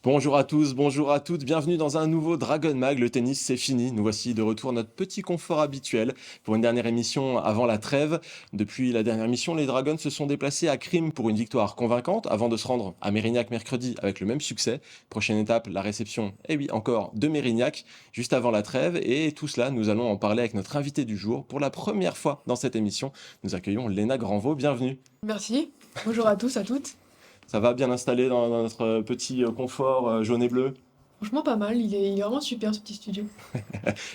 Bonjour à tous, bonjour à toutes, bienvenue dans un nouveau Dragon Mag. Le tennis, c'est fini. Nous voici de retour à notre petit confort habituel pour une dernière émission avant la trêve. Depuis la dernière émission, les Dragons se sont déplacés à Crime pour une victoire convaincante avant de se rendre à Mérignac mercredi avec le même succès. Prochaine étape, la réception, et oui, encore de Mérignac, juste avant la trêve. Et tout cela, nous allons en parler avec notre invité du jour. Pour la première fois dans cette émission, nous accueillons Léna Granvaux. Bienvenue. Merci. Bonjour à tous, à toutes. Ça va bien installé dans notre petit confort jaune et bleu? Franchement, pas mal. Il est vraiment super ce petit studio.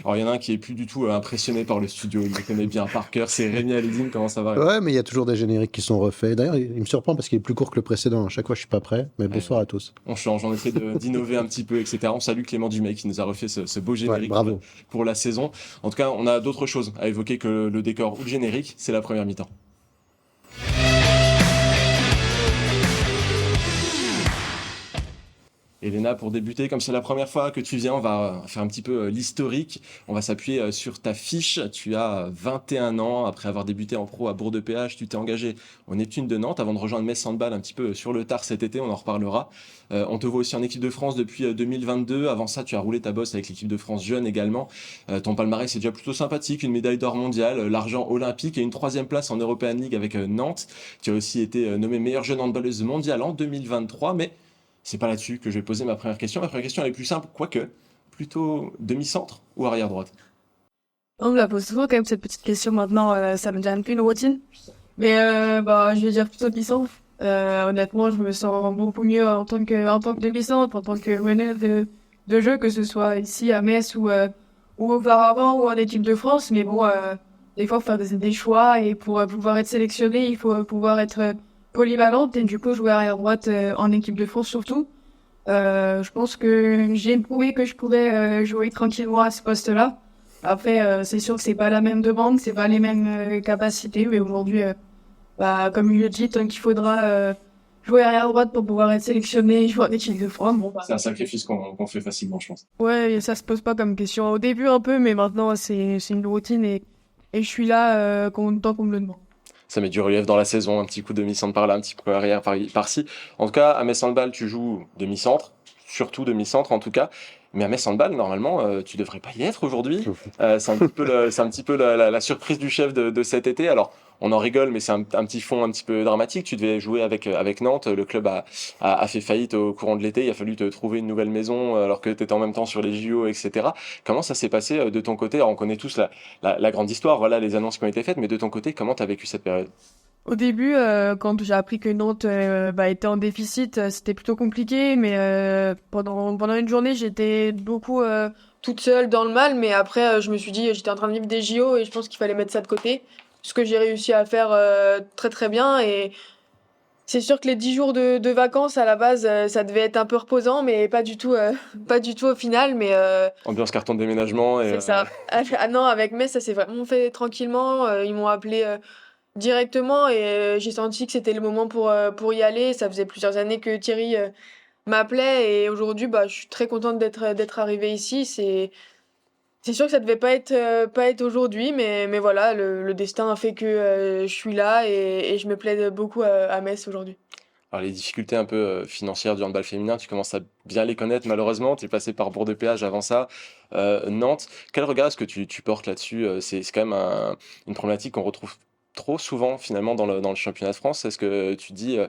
Alors, il y en a un qui est plus du tout impressionné par le studio, il le connaît bien par cœur, c'est Rémi Aledine. Comment ça va, Rémi? Ouais, mais il y a toujours des génériques qui sont refaits. D'ailleurs, il me surprend parce qu'il est plus court que le précédent. À chaque fois, je suis pas prêt. Mais Ouais, bonsoir à tous. on change, on essaie d'innover un petit peu, etc. On salue Clément Dumais qui nous a refait ce beau Ouais, générique bravo. pour la saison. En tout cas, on a d'autres choses à évoquer que le décor ou le générique, c'est la première mi-temps. Elena, pour débuter, comme c'est la première fois que tu viens, on va faire un petit peu l'historique. On va s'appuyer sur ta fiche. Tu as 21 ans. Après avoir débuté en pro à Bourg-de-Péage, tu t'es engagé au Neptune de Nantes avant de rejoindre Metz Handball un petit peu sur le tard cet été. On en reparlera. On te voit aussi en équipe de France depuis 2022. Avant ça, tu as roulé ta bosse avec l'équipe de France jeune également. Ton palmarès est déjà plutôt sympathique. Une médaille d'or mondiale, l'argent olympique et une troisième place en European League avec Nantes. Tu as aussi été nommée meilleure jeune handballeuse mondiale en 2023. Mais c'est pas là-dessus que je vais poser ma première question. Ma première question, elle est plus simple, quoique. Plutôt demi-centre ou arrière-droite? On me la pose souvent quand même cette petite question maintenant, ça me devient un peu une routine. Mais je vais dire plutôt demi-centre. Honnêtement, je me sens beaucoup mieux en tant que demi-centre, en tant que meneur de jeu, que ce soit ici à Metz ou auparavant ou en équipe de France. Mais bon, des fois, faut faire des choix et pour pouvoir être sélectionné, il faut pouvoir être polyvalente et du coup jouer arrière droite en équipe de France surtout. Je pense que j'ai prouvé que je pouvais jouer tranquillement à ce poste-là. Après, c'est sûr que c'est pas la même demande, c'est pas les mêmes capacités, mais aujourd'hui, comme il le dit, tant qu'il faudra jouer arrière droite pour pouvoir être sélectionné, jouer en équipe de France, bon bah. C'est un sacrifice qu'on fait facilement, je pense. Ouais, ça se pose pas comme question. Au début un peu, mais maintenant c'est une routine et je suis là tant qu'on me le demande. Ça met du relief dans la saison, un petit coup de demi-centre par là, un petit coup arrière par-ci. En tout cas, à Metz Handball, tu joues demi-centre, surtout demi-centre en tout cas. Mais à Metz Handball, normalement, tu devrais pas y être aujourd'hui. C'est un petit peu, c'est un petit peu la surprise du chef de cet été. Alors, on en rigole, mais c'est un petit fond un petit peu dramatique. Tu devais jouer avec Nantes. Le club a fait faillite au courant de l'été. Il a fallu te trouver une nouvelle maison alors que tu étais en même temps sur les JO, etc. Comment ça s'est passé de ton côté? Alors, on connaît tous la grande histoire, voilà les annonces qui ont été faites, mais de ton côté, comment tu as vécu cette période? Au début, quand j'ai appris que Nantes était en déficit, c'était plutôt compliqué, mais pendant une journée, j'étais beaucoup toute seule dans le mal, mais après, je me suis dit, j'étais en train de vivre des JO et je pense qu'il fallait mettre ça de côté, ce que j'ai réussi à faire très très bien. Et c'est sûr que les 10 jours de vacances, à la base, ça devait être un peu reposant, mais pas du tout, pas du tout au final, mais Ambiance carton de déménagement et c'est ça. Ah non, avec Metz, ça s'est vraiment fait tranquillement. Ils m'ont appelé directement et j'ai senti que c'était le moment pour y aller. Ça faisait plusieurs années que Thierry m'appelait et aujourd'hui, je suis très contente d'être arrivée ici. C'est sûr que ça devait pas être aujourd'hui, mais voilà, le destin a fait que je suis là et je me plais beaucoup à Metz aujourd'hui. alors, les difficultés un peu financières du handball féminin, tu commences à bien les connaître malheureusement. Tu es passé par Bourg-de-Péage avant ça, Nantes. Quel regard est-ce que tu portes là-dessus? C'est quand même une problématique qu'on retrouve trop souvent finalement dans le championnat de France. Est-ce que tu te dis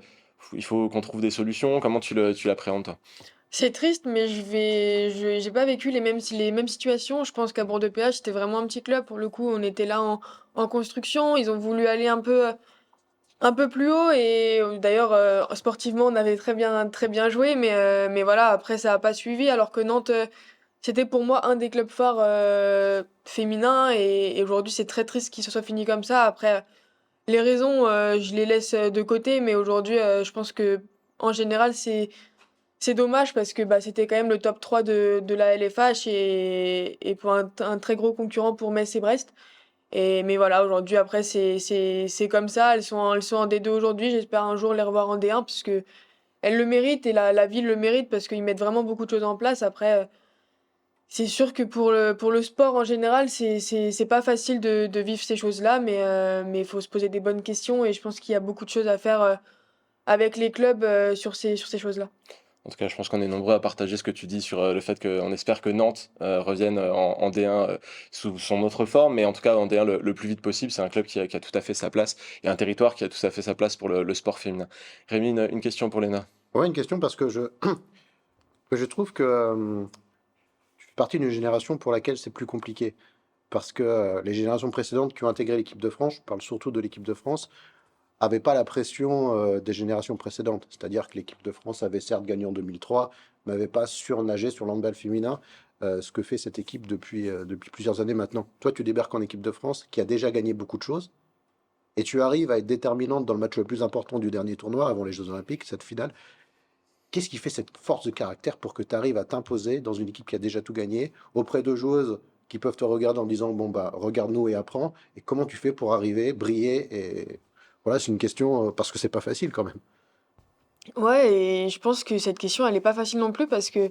il faut qu'on trouve des solutions? Comment tu l'appréhendes toi? C'est triste, mais j'ai pas vécu les mêmes situations. Je pense qu'à Bourg-de-Péage, c'était vraiment un petit club. Pour le coup, on était là en construction. Ils ont voulu aller un peu plus haut et d'ailleurs, sportivement, on avait très bien joué, mais voilà, après, ça a pas suivi. Alors que Nantes, c'était pour moi un des clubs phares féminins et aujourd'hui, c'est très triste qu'il se soit fini comme ça. Après, les raisons, je les laisse de côté, mais aujourd'hui, je pense que en général, c'est dommage parce que c'était quand même le top 3 de la LFH et pour un très gros concurrent pour Metz et Brest. Mais voilà, aujourd'hui, après, c'est comme ça. Elles sont en D2 aujourd'hui. J'espère un jour les revoir en D1 parce que elles le méritent et la ville le mérite parce qu'ils mettent vraiment beaucoup de choses en place. Après, c'est sûr que pour le sport en général, c'est pas facile de vivre ces choses-là, mais il faut se poser des bonnes questions et je pense qu'il y a beaucoup de choses à faire avec les clubs sur ces choses-là. En tout cas, je pense qu'on est nombreux à partager ce que tu dis sur le fait qu'on espère que Nantes revienne en D1 sous son autre forme, mais en tout cas en D1 le plus vite possible. C'est un club qui a tout à fait sa place et un territoire qui a tout à fait sa place pour le sport féminin. Rémi, une question pour Léna. Ouais, une question parce que que je trouve que je fais partie d'une génération pour laquelle c'est plus compliqué. Parce que les générations précédentes qui ont intégré l'équipe de France, je parle surtout de l'équipe de France, n'avaient pas la pression des générations précédentes. C'est-à-dire que l'équipe de France avait certes gagné en 2003, mais n'avait pas surnagé sur l'handball féminin, ce que fait cette équipe depuis plusieurs années maintenant. Toi, tu débarques en équipe de France qui a déjà gagné beaucoup de choses, et tu arrives à être déterminante dans le match le plus important du dernier tournoi avant les Jeux Olympiques, cette finale. Qu'est-ce qui fait cette force de caractère pour que tu arrives à t'imposer dans une équipe qui a déjà tout gagné, auprès de joueuses qui peuvent te regarder en disant, bon, bah, regarde-nous et apprends, et comment tu fais pour arriver, briller, et voilà, c'est une question, parce que c'est pas facile quand même. Ouais, et je pense que cette question, elle est pas facile non plus parce que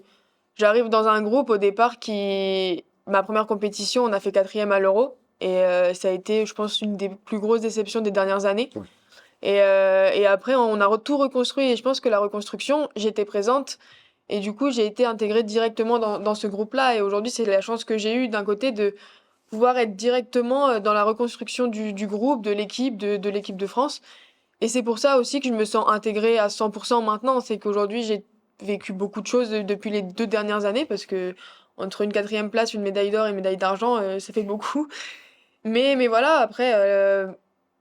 j'arrive dans un groupe au départ qui, ma première compétition, on a fait quatrième à l'Euro. Et ça a été, je pense, une des plus grosses déceptions des dernières années. Ouais. Et après, on a tout reconstruit. Et je pense que la reconstruction, j'étais présente. Et du coup, j'ai été intégrée directement dans ce groupe-là. Et aujourd'hui, c'est la chance que j'ai eue d'un côté de pouvoir être directement dans la reconstruction du groupe, de l'équipe de France. Et c'est pour ça aussi que je me sens intégrée à 100% maintenant. C'est qu'aujourd'hui, j'ai vécu beaucoup de choses depuis les 2 dernières années parce que entre une quatrième place, une médaille d'or et une médaille d'argent, ça fait beaucoup. Mais voilà, après,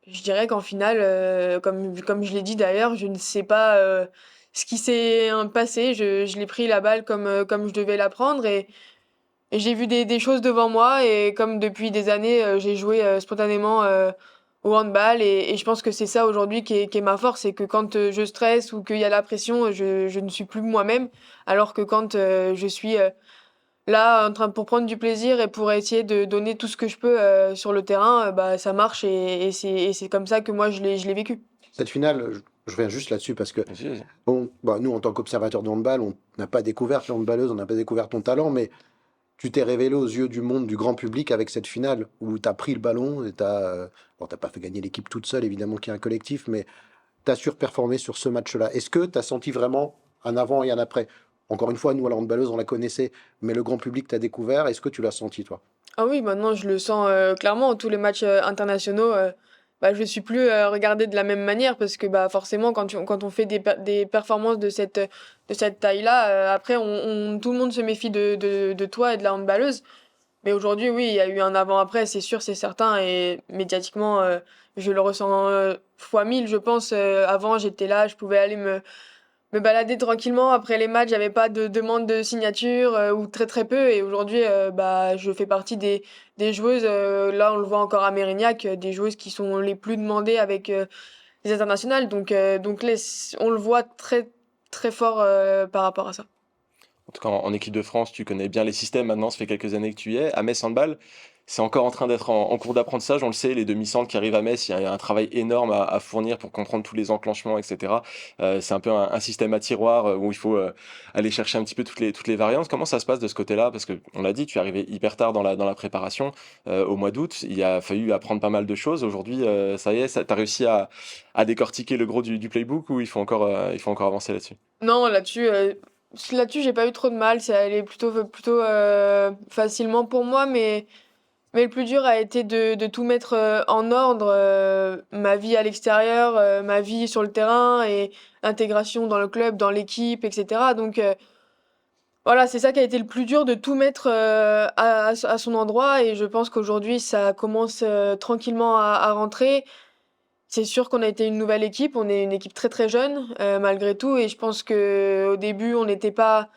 je dirais qu'en finale, comme je l'ai dit d'ailleurs, je ne sais pas ce qui s'est passé. Je l'ai pris la balle comme je devais la prendre et j'ai vu des choses devant moi. Et comme depuis des années, j'ai joué spontanément au handball. Et je pense que c'est ça aujourd'hui qui est ma force. C'est que quand je stresse ou qu'il y a la pression, je ne suis plus moi-même. Alors que quand je suis là, pour prendre du plaisir et pour essayer de donner tout ce que je peux sur le terrain, bah, ça marche et c'est comme ça que moi je l'ai vécu. Cette finale, je reviens juste là-dessus parce que, Vas-y, vas-y. bon, bah, nous, en tant qu'observateurs de handball, on n'a pas découvert la handballeuse, on n'a pas découvert ton talent, mais tu t'es révélé aux yeux du monde, du grand public avec cette finale où tu as pris le ballon et bon, t'as pas fait gagner l'équipe toute seule, évidemment, qui est un collectif, mais tu as surperformé sur ce match-là. Est-ce que tu as senti vraiment un avant et un après? Encore une fois, nous, à la handballeuse, on la connaissait, mais le grand public t'a découvert. Est-ce que tu l'as senti, toi? Ah oui, maintenant je le sens clairement. Tous les matchs internationaux, bah, je suis plus regardée de la même manière parce que bah, forcément, quand on fait des performances de cette taille-là, après, tout le monde se méfie de toi et de la handballeuse. Mais aujourd'hui, oui, il y a eu un avant-après, c'est sûr, c'est certain. Et médiatiquement, je le ressens fois mille, je pense. Avant, j'étais là, je pouvais aller me balader tranquillement. Après les matchs, j'avais pas de demande de signature ou très très peu. Et aujourd'hui, bah, je fais partie des joueuses. Là, on le voit encore à Mérignac, des joueuses qui sont les plus demandées avec les internationales. Donc on le voit très très fort par rapport à ça. En tout cas, en équipe de France, tu connais bien les systèmes maintenant, ça fait quelques années que tu y es. À Metz Handball, c'est encore en train d'être en cours d'apprentissage, on le sait, les demi-centres qui arrivent à Metz, il y a un travail énorme à fournir pour comprendre tous les enclenchements, etc. C'est un peu un système à tiroir où il faut aller chercher un petit peu toutes les variantes. Comment ça se passe de ce côté-là? Parce que on l'a dit, tu es arrivé hyper tard dans la préparation, au mois d'août. Il a fallu apprendre pas mal de choses. Aujourd'hui, ça y est, tu as réussi à décortiquer le gros du playbook ou il faut encore avancer là-dessus? Non, là-dessus, j'ai pas eu trop de mal. Ça allait plutôt facilement pour moi, mais le plus dur a été de tout mettre en ordre, ma vie à l'extérieur, ma vie sur le terrain et l'intégration dans le club, dans l'équipe, etc. Donc voilà, c'est ça qui a été le plus dur, de tout mettre à son endroit. Et je pense qu'aujourd'hui, ça commence tranquillement à rentrer. C'est sûr qu'on a été une nouvelle équipe, on est une équipe très très jeune malgré tout. Et je pense que au début, on n'était pas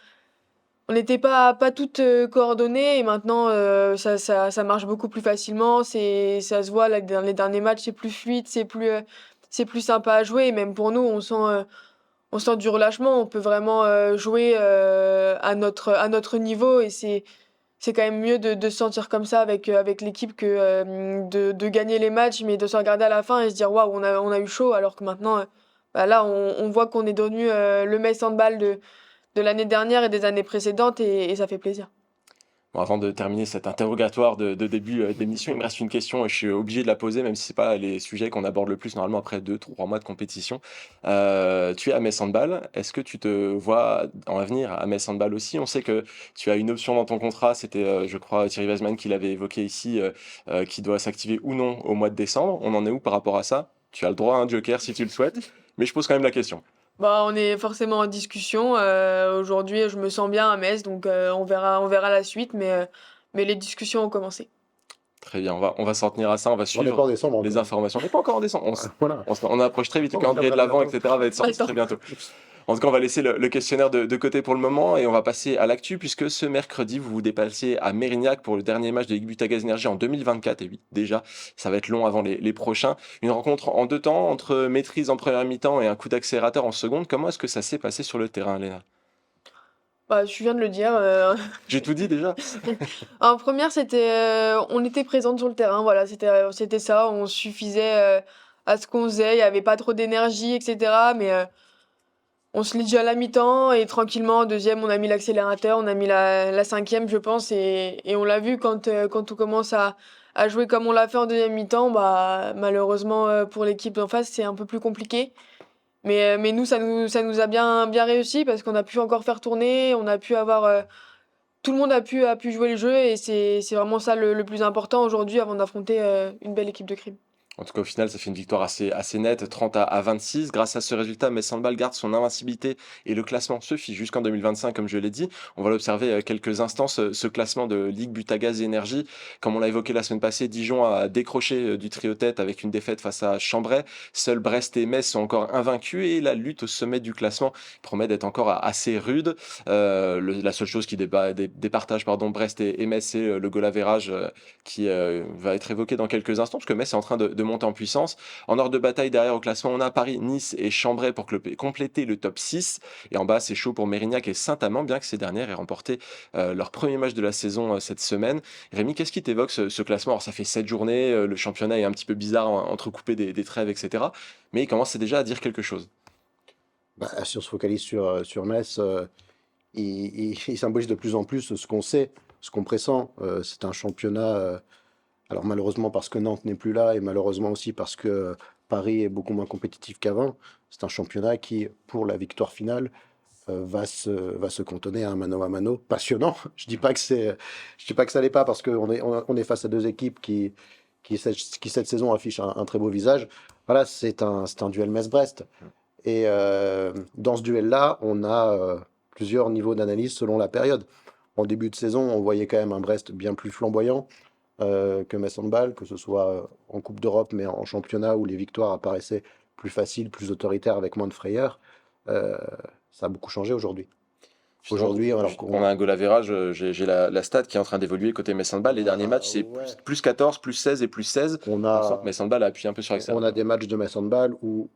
toutes coordonnées et maintenant ça marche beaucoup plus facilement. Ça se voit là, dans les derniers matchs, c'est plus fluide, c'est plus sympa à jouer. Et même pour nous, on sent du relâchement. On peut vraiment jouer à notre niveau et c'est quand même mieux de se sentir comme ça avec l'équipe que de gagner les matchs, mais de se regarder à la fin et se dire waouh, on a eu chaud. Alors que maintenant, bah là, on voit qu'on est devenu le Metz Handball de l'année dernière et des années précédentes et ça fait plaisir. Bon, avant de terminer cet interrogatoire de début d'émission, il me reste une question et je suis obligé de la poser, même si c'est pas les sujets qu'on aborde le plus normalement après 2, 3 mois de compétition. Tu es à Metz Handball. Est-ce que tu te vois en avenir à Metz Handball aussi? On sait que tu as une option dans ton contrat. C'était, je crois, Thierry Weisman qui l'avait évoqué ici, qui doit s'activer ou non au mois de décembre. On en est où par rapport à ça? Tu as le droit à un joker si tu le souhaites, mais je pose quand même la question. Bah, on est forcément en discussion. Aujourd'hui, je me sens bien à Metz, donc on verra la suite, mais les discussions ont commencé. Très bien, on va s'en tenir à ça, on va On n'est pas suivre en décembre les encore. informations. On n'est pas encore en décembre, Voilà. on approche très vite, le On calendrier de reviendra l'Avent, bientôt. etc. va être sorti Attends. très bientôt. En tout cas, on va laisser le questionnaire de côté pour le moment et on va passer à l'actu puisque ce mercredi, vous vous déplacez à Mérignac pour le dernier match de Ligue Butagaz Énergie en 2024. Et oui, déjà, ça va être long avant les prochains. Une rencontre en 2 temps entre maîtrise en première mi-temps et un coup d'accélérateur en seconde. Comment est-ce que ça s'est passé sur le terrain, Léna? Bah, je viens de le dire. J'ai tout dit déjà? En première, on était présente sur le terrain, voilà, c'était ça. On suffisait à ce qu'on faisait. Il y avait pas trop d'énergie, etc. Mais on se l'est dit à la mi-temps et tranquillement, en deuxième, on a mis l'accélérateur, on a mis la cinquième, je pense, et on l'a vu quand on commence à jouer comme on l'a fait en deuxième mi-temps, bah, malheureusement pour l'équipe d'en face, c'est un peu plus compliqué. Mais nous, ça nous a bien réussi parce qu'on a pu encore faire tourner, on a pu avoir. Tout le monde a pu jouer le jeu et c'est vraiment ça le plus important aujourd'hui avant d'affronter une belle équipe de crime. En tout cas, au final, ça fait une victoire assez nette, 30 à 26. Grâce à ce résultat, Metz Handball garde son invincibilité et le classement se fiche jusqu'en 2025, comme je l'ai dit. On va l'observer quelques instants, ce classement de Ligue Butagaz et Énergie. Comme on l'a évoqué la semaine passée, Dijon a décroché du trio tête avec une défaite face à Chambray. Seuls Brest et Metz sont encore invaincus et la lutte au sommet du classement promet d'être encore assez rude. La seule chose qui départage Brest et Metz, c'est le goal average qui va être évoqué dans quelques instants, parce que Metz est en train de monter en puissance. En ordre de bataille, derrière au classement, on a Paris, Nice et Chambray pour compléter le top 6. Et en bas, c'est chaud pour Mérignac et Saint-Amand, bien que ces dernières aient remporté leur premier match de la saison cette semaine. Rémi, qu'est-ce qui t'évoque ce classement? Alors, ça fait 7 journées, le championnat est un petit peu bizarre, entrecoupé des trêves, etc. Mais il commence déjà à dire quelque chose. Bah, si on se focalise sur Metz, il symbolise de plus en plus ce qu'on sait, ce qu'on pressent. C'est un championnat, alors malheureusement parce que Nantes n'est plus là et malheureusement aussi parce que Paris est beaucoup moins compétitif qu'avant. C'est un championnat qui, pour la victoire finale, va se cantonner à un mano passionnant. Je dis pas que ça l'est pas parce qu'on est face à deux équipes qui cette saison affichent un très beau visage. Voilà, c'est un duel Metz-Brest. Et dans ce duel-là, on a plusieurs niveaux d'analyse selon la période. En début de saison, on voyait quand même un Brest bien plus flamboyant que Metz Handball, que ce soit en Coupe d'Europe, mais en championnat où les victoires apparaissaient plus faciles, plus autoritaires, avec moins de frayeur. Euh, Ça a beaucoup changé aujourd'hui. Aujourd'hui, alors On a un goal average, j'ai la stat qui est en train d'évoluer côté Metz Handball. Les derniers matchs, c'est ouais. plus 14, plus 16 et plus 16. on On sent a, que Metz Handball a appuyé un peu sur on l'accélérateur. a des matchs de Metz Handball où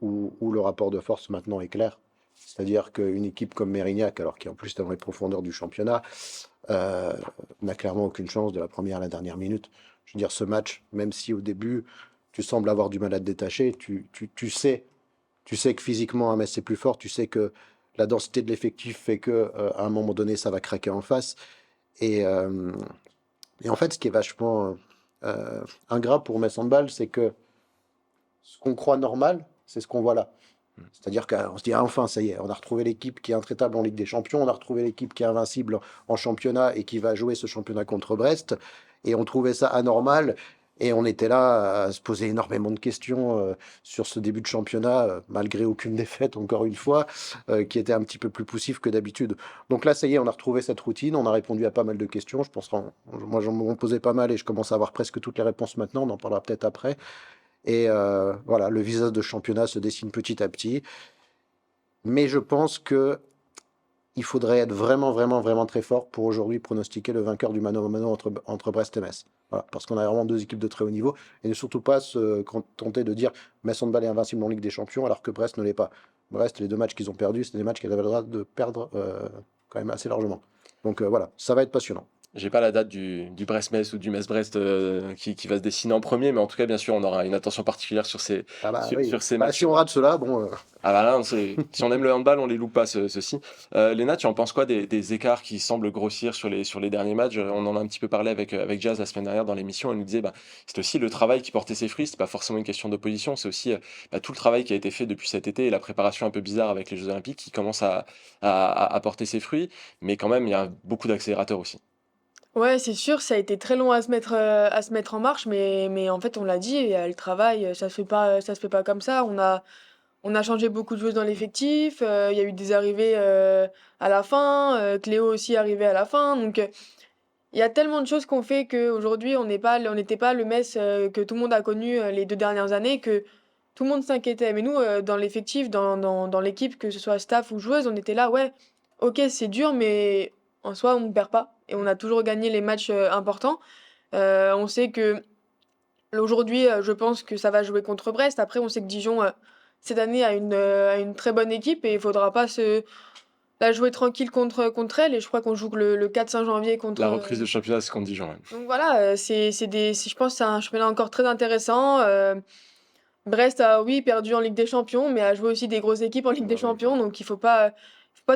le rapport de force maintenant est clair. C'est-à-dire qu'une équipe comme Mérignac, alors qui en plus est dans les profondeurs du championnat, euh, n'a clairement aucune chance de la première à la dernière minute. Je veux dire, ce match, même si au début tu sembles avoir du mal à te détacher, tu sais que physiquement un Metz c'est plus fort, tu sais que la densité de l'effectif fait que à un moment donné ça va craquer en face. Et, euh, et en fait, ce qui est vachement ingrat pour Metz Handball, c'est que ce qu'on croit normal, c'est ce qu'on voit là. C'est-à-dire qu'on se dit, ah, enfin, ça y est, on a retrouvé l'équipe qui est intraitable en Ligue des Champions, on a retrouvé l'équipe qui est invincible en championnat et qui va jouer ce championnat contre Brest. Et on trouvait ça anormal. Et on était là à se poser énormément de questions sur ce début de championnat, malgré aucune défaite, encore une fois, qui était un petit peu plus poussif que d'habitude. Donc là, ça y est, on a retrouvé cette routine, on a répondu à pas mal de questions. Je pense moi, j'en m'en posais pas mal et je commence à avoir presque toutes les réponses maintenant. On en parlera peut-être après. Et voilà, le visage de championnat se dessine petit à petit. Mais je pense que il faudrait être vraiment, vraiment, vraiment très fort pour aujourd'hui pronostiquer le vainqueur du mano à mano entre Brest et Metz. Voilà, parce qu'on a vraiment deux équipes de très haut niveau. Et ne surtout pas se contenter de dire Metz Handball est invincible en Ligue des Champions alors que Brest ne l'est pas. Brest, les deux matchs qu'ils ont perdus, c'est des matchs qu'ils avaient le droit de perdre quand même assez largement. Donc voilà, ça va être passionnant. J'ai pas la date du Brest-Metz ou du Metz-Brest qui va se dessiner en premier, mais en tout cas, bien sûr, on aura une attention particulière sur ces, Ah bah sur, oui. sur ces Bah, matchs. si on rate cela, bon, Ah bah là, si on aime le handball, on les loupe pas, ceux-ci. Léna, tu en penses quoi des écarts qui semblent grossir sur les derniers matchs? On en a un petit peu parlé avec Jazz la semaine dernière dans l'émission. Elle nous disait, bah, c'est aussi le travail qui portait ses fruits. C'est pas forcément une question d'opposition, c'est aussi bah, tout le travail qui a été fait depuis cet été et la préparation un peu bizarre avec les Jeux Olympiques qui commence à porter ses fruits. Mais quand même, il y a beaucoup d'accélérateurs aussi. Ouais, c'est sûr, ça a été très long à se mettre en marche, mais en fait, on l'a dit, le travail, ça se fait pas comme ça. On a changé beaucoup de choses dans l'effectif, il y a eu des arrivées à la fin, Cléo aussi est arrivé à la fin. Donc, il y a tellement de choses qu'on fait qu'aujourd'hui, on n'était pas le Metz que tout le monde a connu les 2 dernières années, que tout le monde s'inquiétait. Mais nous, dans l'effectif, dans l'équipe, que ce soit staff ou joueuse, on était là, ouais, ok, c'est dur, mais en soi, on ne perd pas. Et on a toujours gagné les matchs importants. On sait que aujourd'hui, je pense que ça va jouer contre Brest. Après, on sait que Dijon, cette année, a une très bonne équipe et il faudra pas la jouer tranquille contre elle. Et je crois qu'on joue le 4-5 janvier contre. La reprise de championnat, c'est ce qu'on dit, Jean. Donc voilà, je pense que c'est un championnat encore très intéressant. Brest a, oui, perdu en Ligue des Champions, mais a joué aussi des grosses équipes en Ligue des Bah oui. Champions. Donc faut pas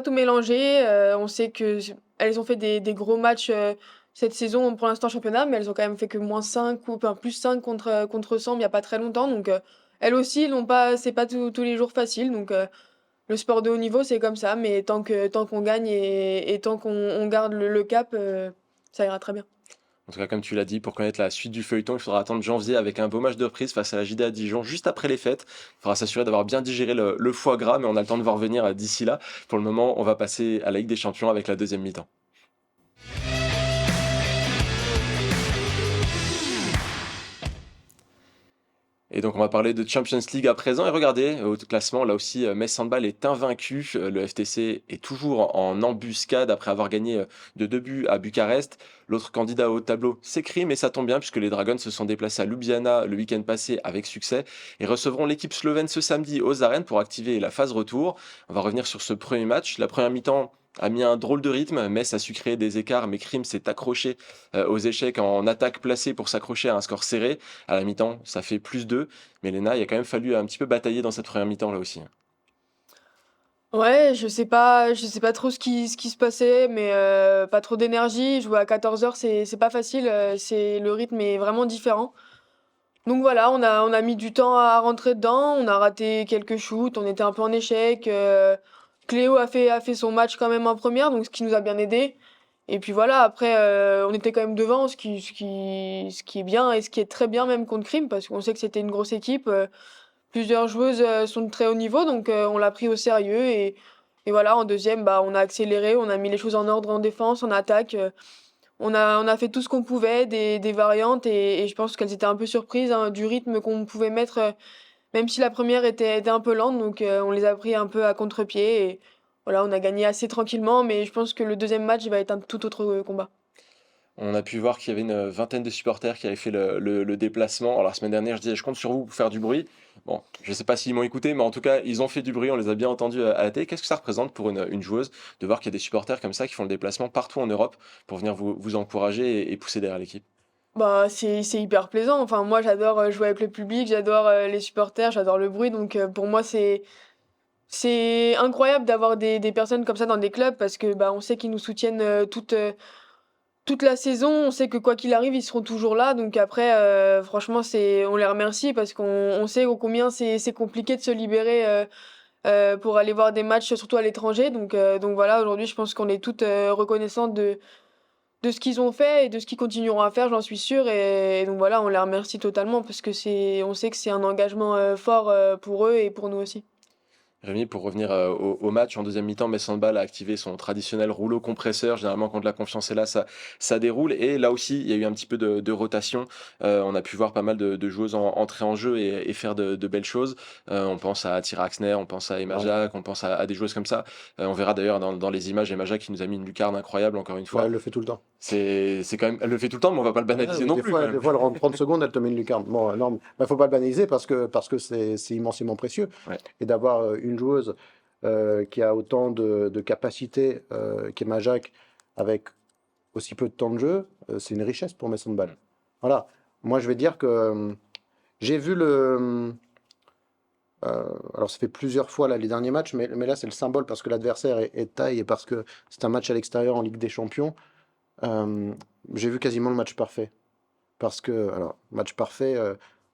tout mélanger. On sait que elles ont fait des gros matchs cette saison pour l'instant en championnat, mais elles ont quand même fait que -5 ou enfin, +5 contre Samp il y a pas très longtemps. Donc elles aussi, c'est pas tous les jours facile. Donc le sport de haut niveau, c'est comme ça, mais tant qu'on gagne et tant qu'on garde le cap, ça ira très bien. En tout cas, comme tu l'as dit, pour connaître la suite du feuilleton, il faudra attendre janvier avec un beau match de reprise face à la JDA Dijon juste après les fêtes. Il faudra s'assurer d'avoir bien digéré le foie gras, mais on a le temps de voir venir d'ici là. Pour le moment, on va passer à la Ligue des Champions avec la deuxième mi-temps. Et donc on va parler de Champions League à présent. Et regardez, au classement, là aussi, Metz Handball est invaincu. Le FTC est toujours en embuscade après avoir gagné de 2 buts à Bucarest. L'autre candidat au tableau, c'est Krim, et ça tombe bien puisque les Dragons se sont déplacés à Ljubljana le week-end passé avec succès et recevront l'équipe slovène ce samedi aux arènes pour activer la phase retour. On va revenir sur ce premier match. La première mi-temps a mis un drôle de rythme. Metz a su créer des écarts, mais Krim s'est accroché aux échecs en attaque placée pour s'accrocher à un score serré. À la mi-temps, ça fait +2. Mais Léna, il a quand même fallu un petit peu batailler dans cette première mi-temps là aussi. Ouais, je sais pas trop ce qui se passait, mais pas trop d'énergie. Jouer à 14 heures, c'est pas facile. Le rythme est vraiment différent. Donc voilà, on a mis du temps à rentrer dedans. On a raté quelques shoots. On était un peu en échec. Cléo a fait son match quand même en première, donc ce qui nous a bien aidé. Et puis voilà, après, on était quand même devant, ce qui est bien et ce qui est très bien même contre Crime, parce qu'on sait que c'était une grosse équipe. Plusieurs joueuses sont de très haut niveau, donc on l'a pris au sérieux. Et voilà, en deuxième, bah, on a accéléré, on a mis les choses en ordre en défense, en attaque. On a fait tout ce qu'on pouvait, des variantes, et je pense qu'elles étaient un peu surprises hein, du rythme qu'on pouvait mettre, même si la première était un peu lente. Donc on les a pris un peu à contre-pied. Et voilà, on a gagné assez tranquillement, mais je pense que le deuxième match va être un tout autre combat. On a pu voir qu'il y avait une vingtaine de supporters qui avaient fait le déplacement. Alors la semaine dernière, je disais, je compte sur vous pour faire du bruit. Bon, je ne sais pas s'ils m'ont écouté, mais en tout cas, ils ont fait du bruit, on les a bien entendus à la télé. Qu'est-ce que ça représente pour une joueuse de voir qu'il y a des supporters comme ça qui font le déplacement partout en Europe pour venir vous encourager et pousser derrière l'équipe? Bah, c'est hyper plaisant. Enfin, moi, j'adore jouer avec le public, j'adore les supporters, j'adore le bruit. Donc, pour moi, c'est incroyable d'avoir des personnes comme ça dans des clubs parce que bah, on sait qu'ils nous soutiennent toute la saison. On sait que quoi qu'il arrive, ils seront toujours là. Donc après, franchement, on les remercie parce qu'on sait combien c'est compliqué de se libérer pour aller voir des matchs, surtout à l'étranger. Donc voilà, aujourd'hui, je pense qu'on est toutes reconnaissantes de ce qu'ils ont fait et de ce qu'ils continueront à faire, j'en suis sûre. Et donc voilà, on les remercie totalement parce que on sait que c'est un engagement fort pour eux et pour nous aussi. Rémi, pour revenir au match, en deuxième mi-temps, Metz Handball a activé son traditionnel rouleau compresseur. Généralement, quand la confiance est là, ça déroule. Et là aussi, il y a eu un petit peu de rotation. On a pu voir pas mal de joueuses entrer en jeu et faire de belles choses. On pense à Tyra Axner, on pense à Emma Ouais. Jacques, on pense à des joueuses comme ça. On verra d'ailleurs dans les images Emma Jacques qui nous a mis une lucarne incroyable, encore une Ouais, fois. elle le fait tout le temps. C'est quand même, elle le fait tout le temps, mais on va pas le banaliser non Des plus, quand fois, même. des fois, elle rentre 30 secondes, elle te met une lucarne. Bon, non, il faut pas le banaliser parce que c'est immensément précieux. Ouais. Et d'avoir une joueuse qui a autant de capacité qu'Emma Jacques, avec aussi peu de temps de jeu, c'est une richesse pour Mason Ball. Voilà. Moi, je vais dire que j'ai vu alors, ça fait plusieurs fois là, les derniers matchs, mais là, c'est le symbole parce que l'adversaire est de taille et parce que c'est un match à l'extérieur en Ligue des Champions. Euh, j'ai vu quasiment le match parfait. Parce que, alors, match parfait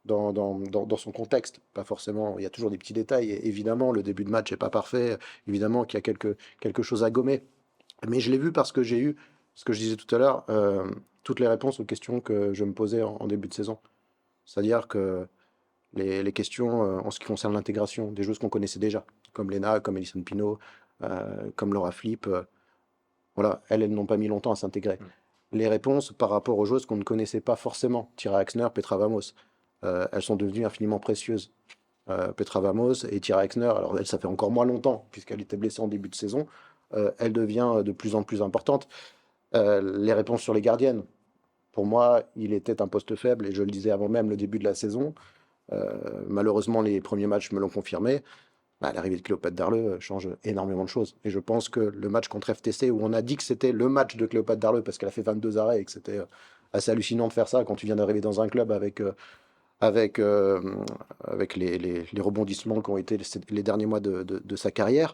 dans son contexte, pas forcément, il y a toujours des petits détails. Et évidemment, le début de match n'est pas parfait. Évidemment qu'il y a quelque chose à gommer. Mais je l'ai vu parce que j'ai eu, ce que je disais tout à l'heure, toutes les réponses aux questions que je me posais en début de saison. C'est-à-dire que les questions en ce qui concerne l'intégration des joueuses qu'on connaissait déjà, comme Lena, comme Alison Pino, comme Laura Flip, voilà, elles n'ont pas mis longtemps à s'intégrer. Les réponses par rapport aux joueuses qu'on ne connaissait pas forcément, Tyra Axner, Petra Vamos, elles sont devenues infiniment précieuses. Petra Vamos et Tyra Axner, alors elle, ça fait encore moins longtemps, puisqu'elle était blessée en début de saison, elle devient de plus en plus importante. Les réponses sur les gardiennes, pour moi, il était un poste faible, et je le disais avant même le début de la saison. Malheureusement, les premiers matchs me l'ont confirmé. Bah, l'arrivée de Cléopâtre Darleux change énormément de choses. Et je pense que le match contre FTC, où on a dit que c'était le match de Cléopâtre Darleux parce qu'elle a fait 22 arrêts et que c'était assez hallucinant de faire ça quand tu viens d'arriver dans un club avec, euh, avec les rebondissements qui ont été les derniers mois de sa carrière.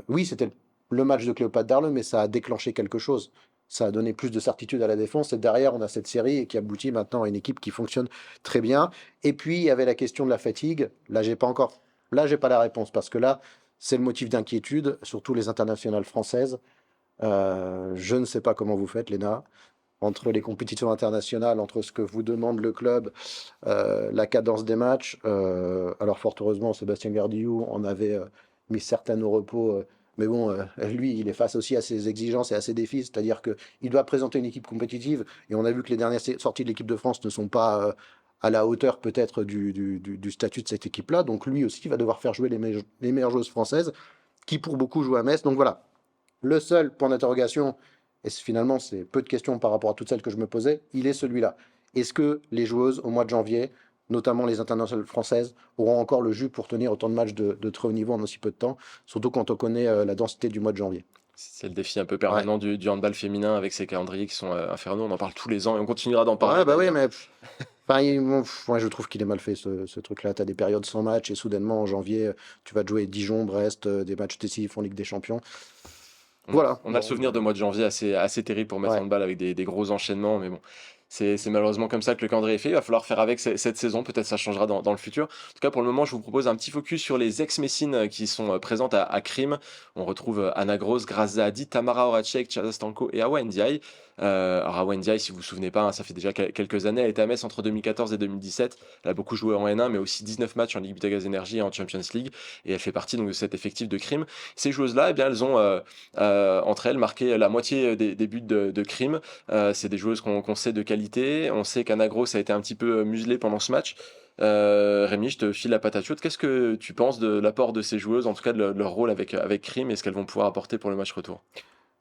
Oui, c'était le match de Cléopâtre Darleux, mais ça a déclenché quelque chose. Ça a donné plus de certitude à la défense. Et derrière, on a cette série qui aboutit maintenant à une équipe qui fonctionne très bien. Et puis, il y avait la question de la fatigue. Là, j'ai pas la réponse parce que là, c'est le motif d'inquiétude, surtout les internationales françaises. Je ne sais pas comment vous faites, Léna, entre les compétitions internationales, entre ce que vous demande le club, la cadence des matchs. Alors, fort heureusement, Sébastien Gardillou en avait mis certaines au repos. Mais bon, lui, il est face aussi à ses exigences et à ses défis, c'est-à-dire qu'il doit présenter une équipe compétitive. Et on a vu que les dernières sorties de l'équipe de France ne sont pas à la hauteur peut-être du statut de cette équipe-là. Donc lui aussi va devoir faire jouer les meilleures joueuses françaises, qui pour beaucoup jouent à Metz. Donc voilà, le seul point d'interrogation, et finalement c'est peu de questions par rapport à toutes celles que je me posais, il est celui-là. Est-ce que les joueuses au mois de janvier, notamment les internationales françaises, auront encore le jus pour tenir autant de matchs de très haut niveau en aussi peu de temps, surtout quand on connaît la densité du mois de janvier? C'est le défi un peu Ouais. permanent du handball féminin avec ses calendriers qui sont infernaux. On en parle tous les ans et on continuera d'en parler Ouais, bah oui, d'ailleurs. mais enfin, moi, je trouve qu'il est mal fait ce truc-là. Tu as des périodes sans match et soudainement en janvier, tu vas te jouer Dijon, Brest, des matchs décisifs en Ligue des Champions. Voilà. On a le Bon, souvenir de mois de janvier assez terrible pour mettre ouais. handball avec des gros enchaînements, mais bon, c'est malheureusement comme ça que le calendrier est fait. Il va falloir faire avec cette saison, peut-être ça changera dans le futur. En tout cas, pour le moment, je vous propose un petit focus sur les ex-Messines qui sont présentes à Crime. On retrouve Anna Gross, Graza Hadi, Tamara Horacek, Chaza Stanko et Awa Ndiaye. Alors Awa Ndiaye, si vous vous souvenez pas, hein, ça fait déjà quelques années, elle était à Metz entre 2014 et 2017. Elle a beaucoup joué en N1, mais aussi 19 matchs en Ligue Butagaz Energy et en Champions League, et elle fait partie donc de cet effectif de Crime. Ces joueuses-là, eh bien, elles ont entre elles marqué la moitié des buts de Crime. C'est des joueuses qu'on sait de qualité. On sait qu'Anna Gross a été un petit peu muselée pendant ce match. Rémi, je te file la patate chaude. Qu'est-ce que tu penses de l'apport de ces joueuses, en tout cas de leur rôle avec Crime, et ce qu'elles vont pouvoir apporter pour le match retour?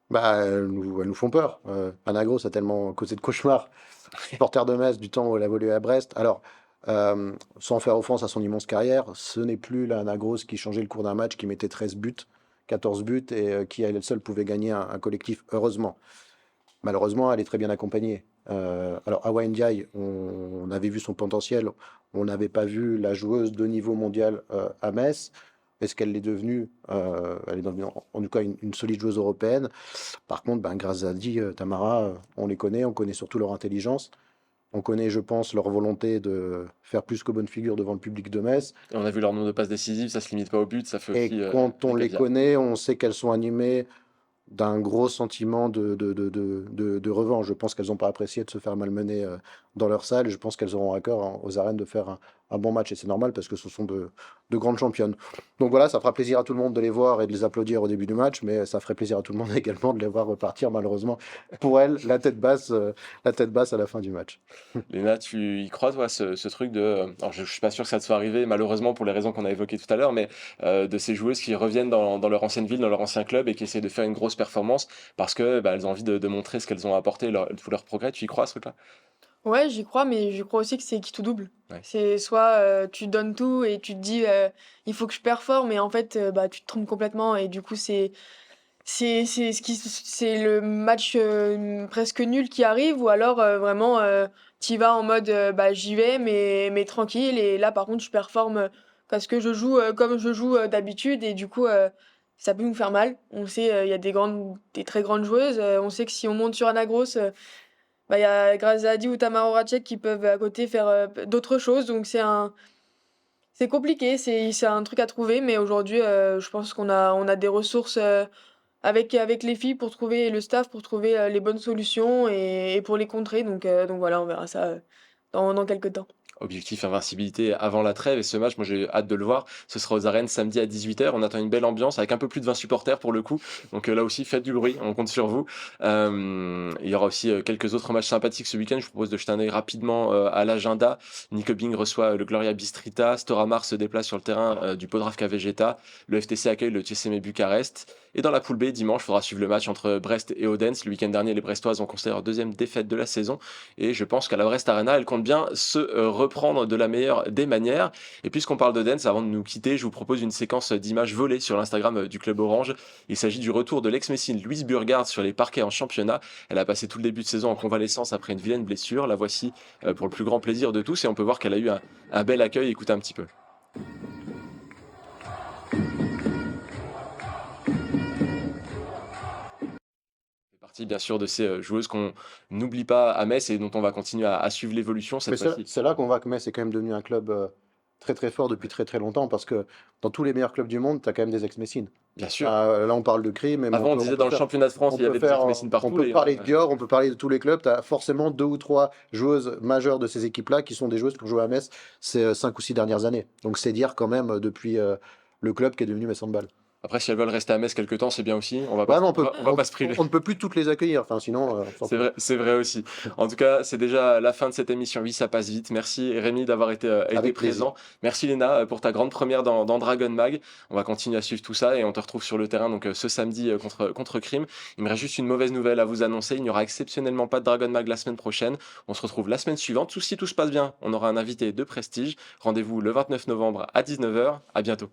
Bah, elles nous font peur. Anna Gross a tellement causé de cauchemars. Supporter de Metz du temps où elle a évolué à Brest. Alors, sans faire offense à son immense carrière, ce n'est plus la Anna Gross qui changeait le cours d'un match, qui mettait 13 buts, 14 buts et qui à elle seule pouvait gagner un collectif, heureusement. Malheureusement, elle est très bien accompagnée. Alors, Awa Ndiaye, on avait vu son potentiel, on n'avait pas vu la joueuse de niveau mondial à Metz. Est-ce qu'elle l'est devenue? Elle est devenue en tout cas une solide joueuse européenne. Par contre, ben, grâce à Di, Tamara, on les connaît, on connaît surtout leur intelligence. On connaît, je pense, leur volonté de faire plus que bonne figure devant le public de Metz. Et on a vu leur nombre de passes décisives, ça se limite pas au but, ça fait Et aussi quand on des les caviar. connaît, on sait qu'elles sont animées d'un gros sentiment de revanche. Je pense qu'elles n'ont pas apprécié de se faire malmener dans leur salle. Je pense qu'elles auront à cœur aux arènes de faire un bon match. Et c'est normal parce que ce sont de grandes championnes. Donc voilà, ça fera plaisir à tout le monde de les voir et de les applaudir au début du match, mais ça ferait plaisir à tout le monde également de les voir repartir, malheureusement, pour elles, la tête basse à la fin du match. Léna, tu y crois, toi, ce truc de... Alors, je suis pas sûr que ça te soit arrivé, malheureusement, pour les raisons qu'on a évoquées tout à l'heure, mais de ces joueuses qui reviennent dans leur ancienne ville, dans leur ancien club, et qui essaient de faire une grosse performance parce que bah, elles ont envie de montrer ce qu'elles ont apporté, tout leur progrès. Tu y crois, à ce truc-là? Ouais, j'y crois, mais je crois aussi que c'est qui tout double. Ouais. C'est soit tu donnes tout et tu te dis il faut que je performe, mais en fait bah, tu te trompes complètement et du coup c'est le match presque nul qui arrive, ou alors vraiment t'y vas en mode bah, j'y vais, mais tranquille. Et là, par contre, je performe parce que je joue comme je joue d'habitude, et du coup, ça peut nous faire mal. On sait, il y a des très grandes joueuses. On sait que si on monte sur Anagros, bah, il y a Grazadi ou Tamara Horacek qui peuvent à côté faire d'autres choses. Donc c'est compliqué, c'est un truc à trouver, mais aujourd'hui, je pense qu'on a des ressources avec les filles pour trouver, et le staff pour trouver les bonnes solutions, et pour les contrer. Donc voilà, on verra ça dans quelques temps. Objectif invincibilité avant la trêve, et ce match, moi j'ai hâte de le voir. Ce sera aux arènes samedi à 18h. On attend une belle ambiance avec un peu plus de 20 supporters pour le coup. Donc là aussi, faites du bruit, on compte sur vous. Il y aura aussi quelques autres matchs sympathiques ce week-end. Je vous propose de jeter un œil rapidement à l'agenda. Nyköping reçoit le Gloria Bistrita. Storamar se déplace sur le terrain du Podravka Vegeta. Le FTC accueille le CSM Bucarest. Et dans la poule B, dimanche, il faudra suivre le match entre Brest et Odense. Le week-end dernier, les Brestoises ont constaté leur deuxième défaite de la saison. Et je pense qu'à la Brest Arena, elle compte bien se reprendre de la meilleure des manières. Et puisqu'on parle de dance, avant de nous quitter, je vous propose une séquence d'images volées sur l'Instagram du Club Orange. Il s'agit du retour de l'ex-Messine Louise Burgard sur les parquets en championnat. Elle a passé tout le début de saison en convalescence après une vilaine blessure. La voici pour le plus grand plaisir de tous, et on peut voir qu'elle a eu un bel accueil. Écoutez un petit peu. Bien sûr, de ces joueuses qu'on n'oublie pas à Metz et dont on va continuer à suivre l'évolution cette fois-ci. C'est là qu'on voit que Metz est quand même devenu un club très très fort depuis très très longtemps, parce que dans tous les meilleurs clubs du monde, tu as quand même des ex-Messines. Bien sûr. Là, on parle de Crime, mais Avant, on disait dans le championnat de France, il y avait des ex-Messines partout. On peut parler de Dior, on peut parler de tous les clubs. Tu as forcément 2 ou 3 joueuses majeures de ces équipes-là qui sont des joueuses pour jouer à Metz ces 5 ou 6 dernières années. Donc c'est dire quand même depuis le club qui est devenu Metz Handball. Après, si elles veulent rester à Metz quelques temps, c'est bien aussi. On va Ouais, pas, mais on va pas se priver. on ne peut plus toutes les accueillir. Enfin, sinon, C'est vrai aussi. En tout cas, c'est déjà la fin de cette émission. Oui, ça passe vite. Merci Rémi d'avoir été Avec présent. Merci Léna pour ta grande première dans Dragon Mag. On va continuer à suivre tout ça et on te retrouve sur le terrain donc ce samedi contre Crime. Il me reste juste une mauvaise nouvelle à vous annoncer. Il n'y aura exceptionnellement pas de Dragon Mag la semaine prochaine. On se retrouve la semaine suivante. Si tout se passe bien, on aura un invité de prestige. Rendez-vous le 29 novembre à 19h. À bientôt.